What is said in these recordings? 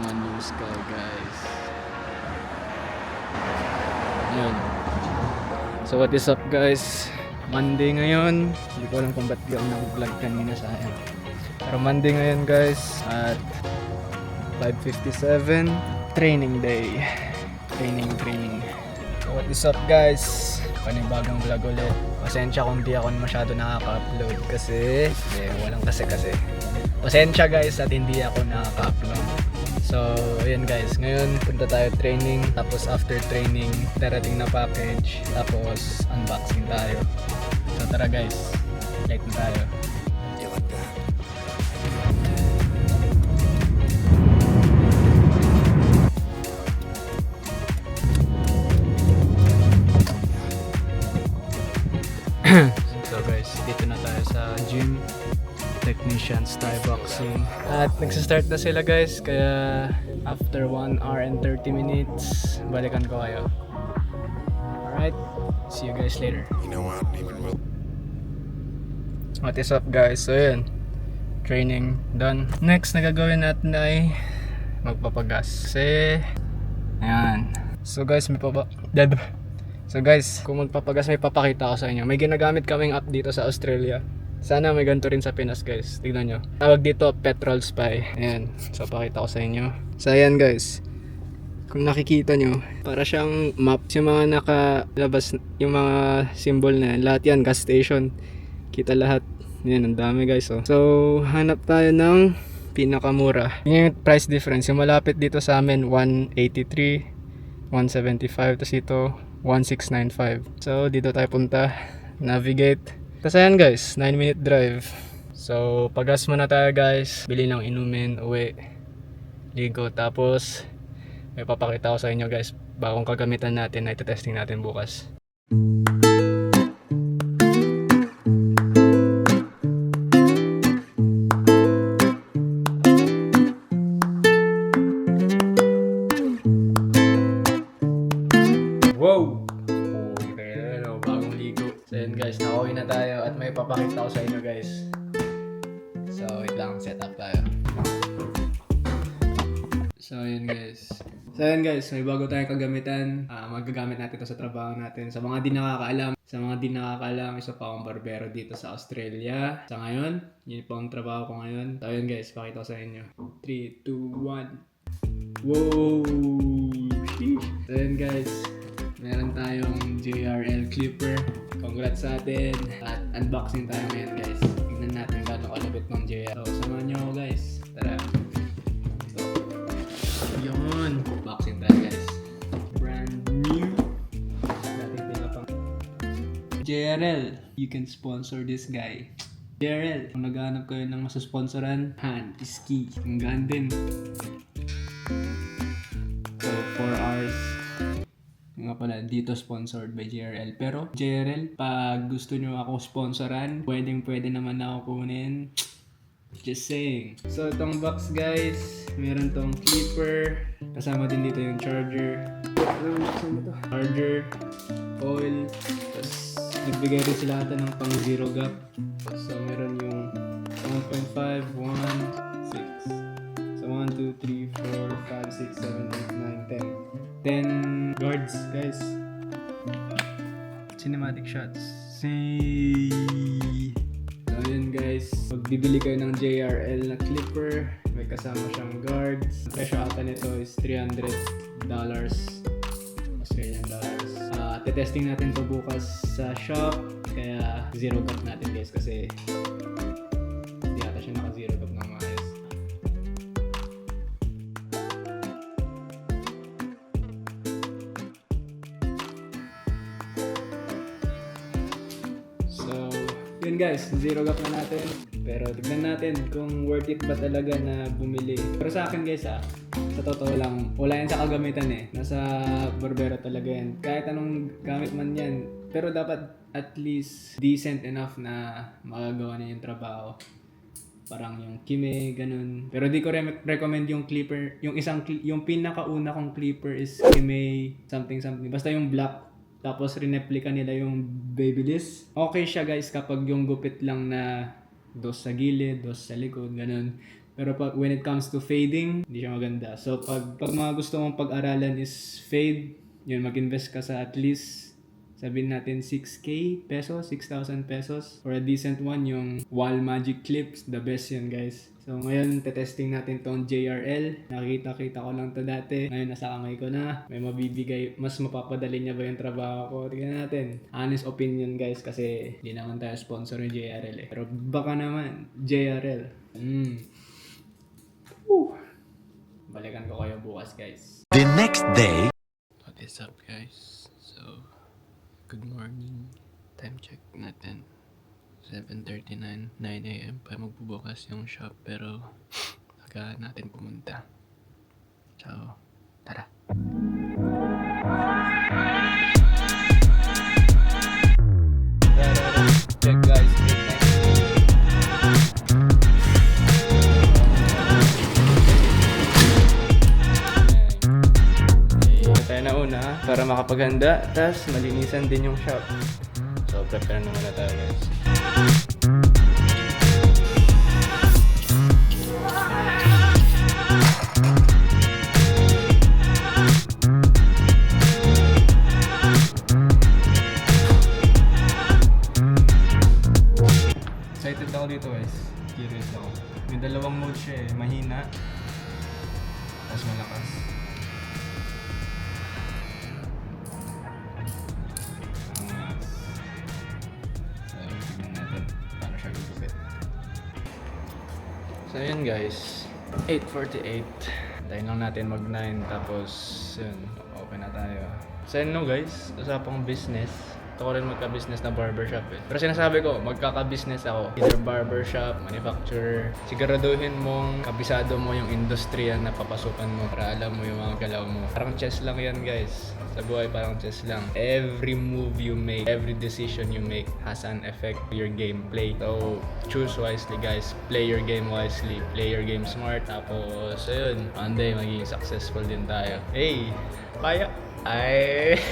naman yung sky, guys. Yun. So what is up, guys? Monday ngayon. Hindi ko alam kung ba't di ako nag-vlog kanina, sayang. Pero Monday ngayon, guys, at 5:57, training day. Training. So what is up, guys? Panibagong vlog ulit. Pasensya kung di ako masyado nakaka-upload kasi walang kasi. Pasensya, guys, at hindi ako nakaka-upload. So, ayan, guys. Ngayon, punta tayo training. Tapos after training, darating na package. Tapos unboxing tayo. So, tara, guys. Late na tayo. So guys, dito na tayo sa gym. Technicians Thai Boxing. At nagsistart na sila, guys. Kaya after 1 hour and 30 minutes, balikan ko kayo. Alright, see you guys later. What is up, guys? So yun, training done. Next na gagawin natin ay magpapagas. Kasi ayan. So guys, So guys, kung magpapagas, may papakita ko sa inyo. May ginagamit kaming app dito sa Australia. Sana may ganito rin sa Pinas, guys. Tignan nyo. Tawag dito Petrol Spy. Ayan. So pakita ko sa inyo. So ayan, guys. Kung nakikita nyo, para siyang map. Yung mga nakalabas, yung mga symbol na yan. Lahat yan, gas station. Kita lahat. Yan, ang dami, guys. Oh. So hanap tayo ng pinakamura. Yung price difference. Yung malapit dito sa amin, 183, 175. Tapos ito, 1695. So dito tayo punta, navigate. Tapos ayan, guys, 9-minute drive. So pagas muna tayo, guys, bili ng inumin, uwi, ligo. Tapos may papakita ko sa inyo, guys, bagong kagamitan natin na ito-testing natin bukas. Wow! Hello, bagong ligo. So yun, guys, nakauwi na tayo at may papakita ko sa inyo, guys. So wait lang, set up tayo. So yun, guys, may bago tayong kagamitan. Magagamit natin ito sa trabaho natin. Sa mga di nakakaalam, isa pa akong barbero dito sa Australia. Sa ngayon, yun po ang trabaho ko ngayon. So yun, guys, pakita ko sa inyo. 3, 2, 1. Wow! Sheesh! So yun, guys, meron tayong JRL clipper. Congrats sa atin. At unboxing tayo ngayon, guys. Tignan natin gano'ng kalupit ng JRL. So, samahan nyo ako, guys. Tara. So, yun. Unboxing tayo, guys. Brand new. Dating pinapang JRL. You can sponsor this guy. JRL, kung naghahanap kayo ng masusponsoran, hand is key. Ang gaan din. So, 4 hours. Nga pala, dito sponsored by JRL. Pero JRL, pag gusto nyo ako sponsoran, pwede naman ako kunin. Just saying. So itong box, guys, meron tong clipper. Kasama din dito yung charger. Charger, oil. Tapos nagbigay rin sila ata ng pang zero gap. So meron yung 1.5, 1, 6. So 1, 2, 3, 4, 5, 6, 7, 8, 9, 10. 10 guards, guys. Cinematic shots. See. So yun, guys, pag bibili kayo ng JRL na clipper, may kasama siyang guards. Ang presyo ata nito is $300 Australian dollars. Testing natin to bukas sa shop, kaya zero gap natin, guys, kasi hindi ata siya naka zero gap ng maayos. So yun, guys, zero gap na natin. Pero tignan natin kung worth it ba talaga na bumili. Pero sa akin, guys, sa totoo lang, wala yan sa kagamitan eh. Nasa barbero talaga yan. Kahit anong gamit man yan. Pero dapat at least decent enough na magagawa na yung trabaho. Parang yung kime, ganun. Pero di ko recommend yung clipper. Yung pinakauna kong clipper is kime something. Basta yung black. Tapos rineplika nila yung Babyliss. Okay siya, guys, kapag yung gupit lang na dos sa gilid, dos sa likod, ganun. Pero when it comes to fading, hindi siya maganda. So pag mga gusto mong pag-aralan is fade, yun, mag-invest ka sa at least sabihin natin 6K pesos, 6,000 pesos for a decent one, yung wall magic clips, the best yun guys. So ngayon, testing natin tong JRL. Nakita ko lang to dati. Ngayon, nasa kamay ko na. May mabibigay, mas mapapadali niya ba yung trabaho ko? Tingnan natin. Honest opinion guys, kasi hindi naman tayo sponsor ng JRL eh. Pero baka naman, JRL. Balikan ko kayo bukas guys. The next day. What is up guys? So, good morning. Time check natin. 7:39, 9 a.m. pa magbubukas yung shop pero aga natin pumunta. So, tara. Check guys. Tayo na una para makapaghanda, tas malinisan din yung shop. So prepare na muna tayo guys. Excited ako dito guys. Curious ako. May dalawang mode siya eh. Mahina. Tapos malakas. So yun guys, 8:48. Tayo lang natin mag-9 tapos yun, open na tayo. So yun no guys, usapang business. Ito ko rin magka-business na barbershop eh. Pero sinasabi ko, magkaka-business ako. Either barbershop, manufacturer. Siguraduhin mong kabisado mo yung industriya na papasukan mo para alam mo yung mga galaw mo. Parang chess lang yan guys. Sa buhay parang chess lang. Every move you make, every decision you make has an effect to your gameplay. So, choose wisely guys. Play your game wisely. Play your game smart. Tapos, ayun. One day, magiging successful din tayo. Hey! Kaya! Ay!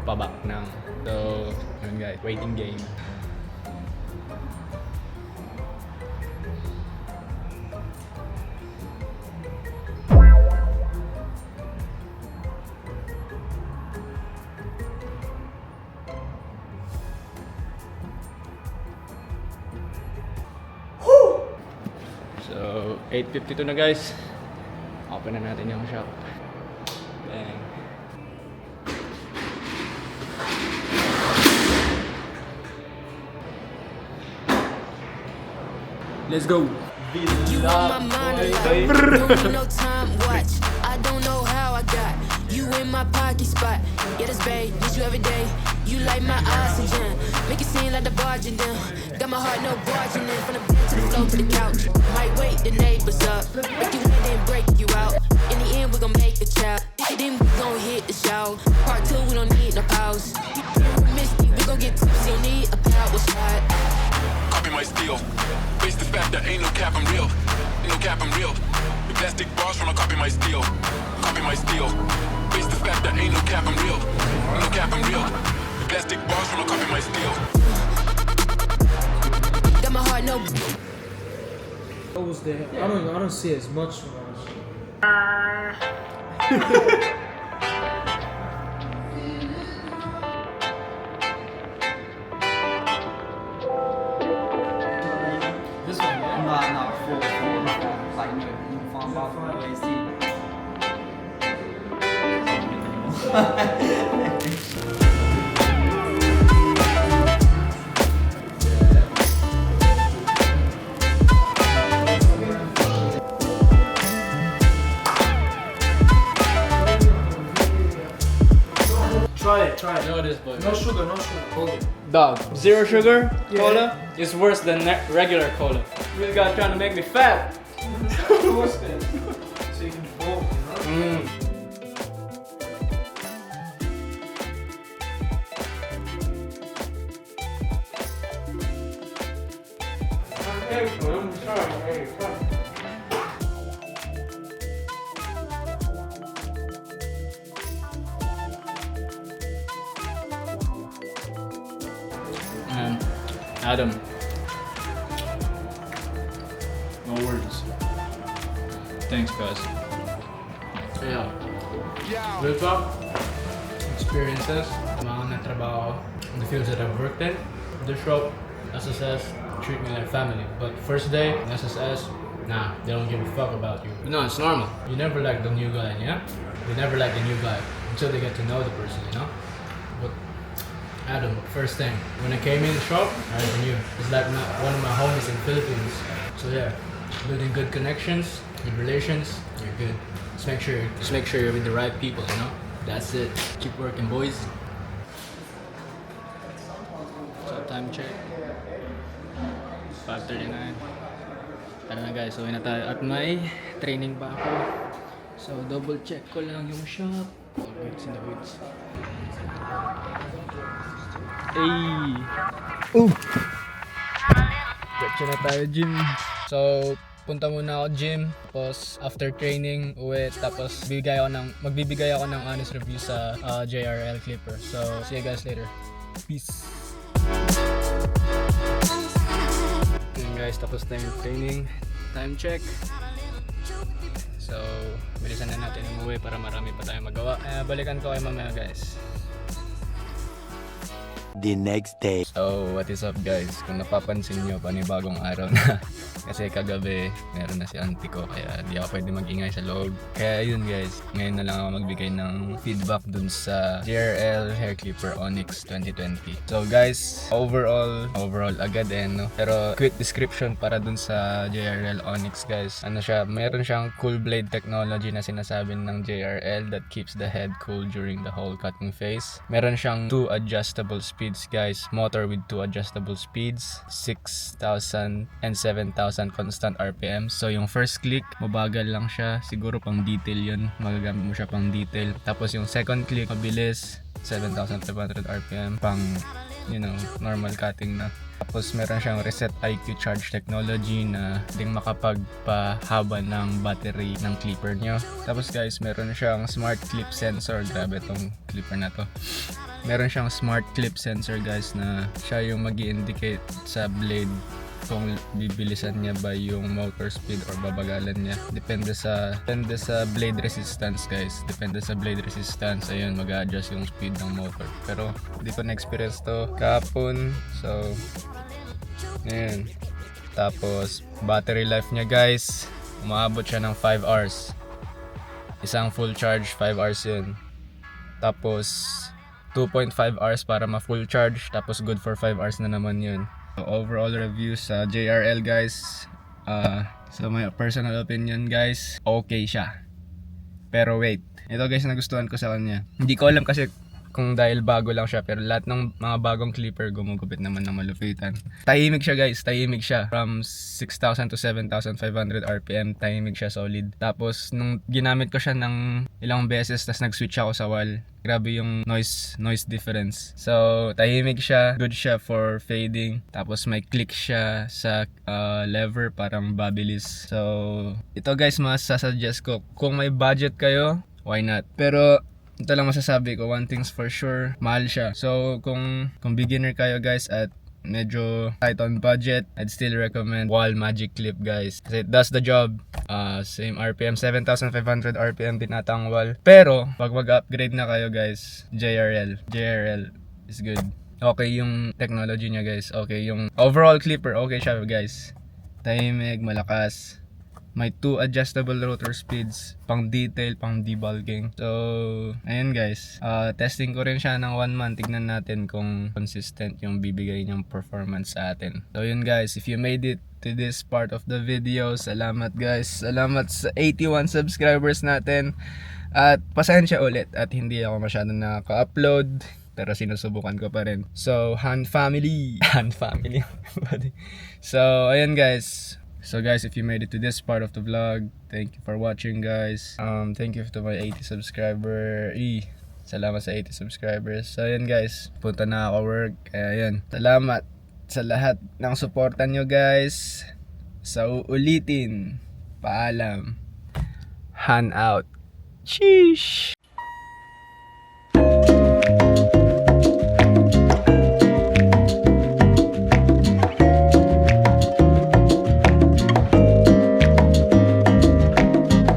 Pabak ng. So, yun guys. Waiting game. So, 8:52 na guys. Open na natin yung shop. Bang. Let's go. You on my mind a lot. Don't need no time, watch. I don't know how I got you in my pocket spot. Yeah, that's babe, need you every day. You like my oxygen, make it seem like the barging down. Got my heart no barging in, from the bed to the floor to the couch. Might wake the neighbors up, break you in then break you out. In the end we gon' make a child, then we gon' hit the show. Part 2 we don't need no pause. Misty, we gon' get tipsy, don't need a power shot. Copy my steel. Face the fact that ain't no cap, I'm real. Ain't no cap, I'm real. The plastic bars from a copy my steel. Copy my steel. Face the fact that ain't no cap, I'm real. Ain't no cap, I'm real. The plastic bars from a copy my steel. Got my heart no. What was there? I don't see as much when I was. This one, yeah? Not full. Like, you farm off the way, see. Try it. Know this boy. No sugar. Hold it. Dog. Zero sugar Yeah. cola is worse than regular cola. This guy trying to make me fat. What's that? So you can fold, you know? Adam. No words. thanks guys. So yeah, real talk, experiences, mga natrabaho, the fields that I've worked in, the shop, SSS, treat me like family. But first day, SSS, nah, they don't give a fuck about you. But no, it's normal. You never like the new guy, yeah? You never like the new guy until they get to know the person, you know? But Adam, first thing, when I came in the shop, I already knew. It's like one of my homies in Philippines. So yeah, building good connections, good relations, you're good. Just make sure you're with the right people, you know? That's it. Keep working, boys. So time check. 5:39. Tara na guys, so na tayo at may training pa ako. So double check ko lang yung shop. Oh, goods in the goods. Hey! Ooh! Diretso na tayo gym. So punta muna ako gym, tapos after training, uwi, tapos magbibigay ako ng honest review sa JRL Clipper. So see you guys later. Peace! Yun guys, tapos na yung training. Time check. So, bilisan na natin umuwi para marami pa tayong magawa. Balikan ko kayo mamaya guys. The next day. So, what is up guys? Kung napapansin nyo, panibagong araw na. Kasi kagabi, meron na si auntie ko, kaya di ako pwede mag-ingay sa loob. Kaya yun guys, ngayon na lang ako magbigay ng feedback dun sa JRL Hair Clipper Onyx 2020. So guys, overall agad no? Pero quick description para dun sa JRL Onyx guys. Ano siya, meron siyang cool blade technology na sinasabi ng JRL that keeps the head cool during the whole cutting phase. Meron siyang 2 adjustable speeds guys, motor with 2 adjustable speeds, 6,000 and 7,000 constant RPM. So yung first click, mabagal lang siya, siguro pang detail yun, magagamit mo siya pang detail. Tapos yung second click, mabilis, 7,500 RPM, pang normal cutting na. Tapos meron siyang Reset IQ Charge technology na ding makapagpahaba ng battery ng clipper nyo. Tapos guys, meron siyang smart clip sensor. Grabe tong clipper na to. Meron siyang smart clip sensor guys na siya yung magi-indicate sa blade kung bibilisan niya ba yung motor speed or babagalan niya. Depende sa blade resistance guys. Depende sa blade resistance. Ayun, mag-adjust yung speed ng motor. Pero hindi ko na-experience to kahapon. So, ayun. Tapos, battery life niya guys, umaabot siya ng 5 hours. Isang full charge, 5 hours yun. Tapos, 2.5 hours para ma-full charge. Tapos, good for 5 hours na naman yun. So, overall review sa JRL guys, so my personal opinion guys, okay siya. Pero wait, ito guys nagustuhan ko sa kanya. Hindi ko alam kasi kung dahil bago lang siya, pero lahat ng mga bagong clipper gumugupit naman ng malupitan. Tahimik siya guys, tahimik siya. From 6,000 to 7,500 RPM, tahimik siya, solid. Tapos nung ginamit ko siya ng ilang beses, tas nag-switch ako sa wall, grabe yung noise difference. So tahimik siya, good siya for fading. Tapos may click siya sa lever, parang babilis. So ito guys, masasuggest ko, kung may budget kayo, why not? Pero ito lang masasabi ko, one thing's for sure, mahal siya. So kung beginner kayo guys at medyo tight on budget, I'd still recommend Wall Magic Clip guys. Kasi it does the job. Same RPM, 7,500 RPM din ata ang Wall. Pero pag mag-upgrade na kayo guys, JRL is good. Okay yung technology niya guys. Okay yung overall clipper, okay siya guys. Tahimik, malakas. May 2 adjustable rotor speeds, pang detail, pang debulking. So, ayun guys. Testing ko rin siya ng 1 month. Tignan natin kung consistent yung bibigay niyang performance sa atin. So, yun guys. If you made it to this part of the video, salamat guys. Salamat sa 81 subscribers natin. At pasensya ulit at hindi ako masyadong nakaka-upload. Pero sinusubukan ko pa rin. So, Han Family. Han Family. So, ayun guys. So guys, if you made it to this part of the vlog, thank you for watching guys. Thank you to my 80 subscriber. Salamat sa 80 subscribers. So yun guys, punta na ako work. Kaya yun, salamat sa lahat ng suporta nyo guys. Sa uulitin, paalam. Han out. Sheesh.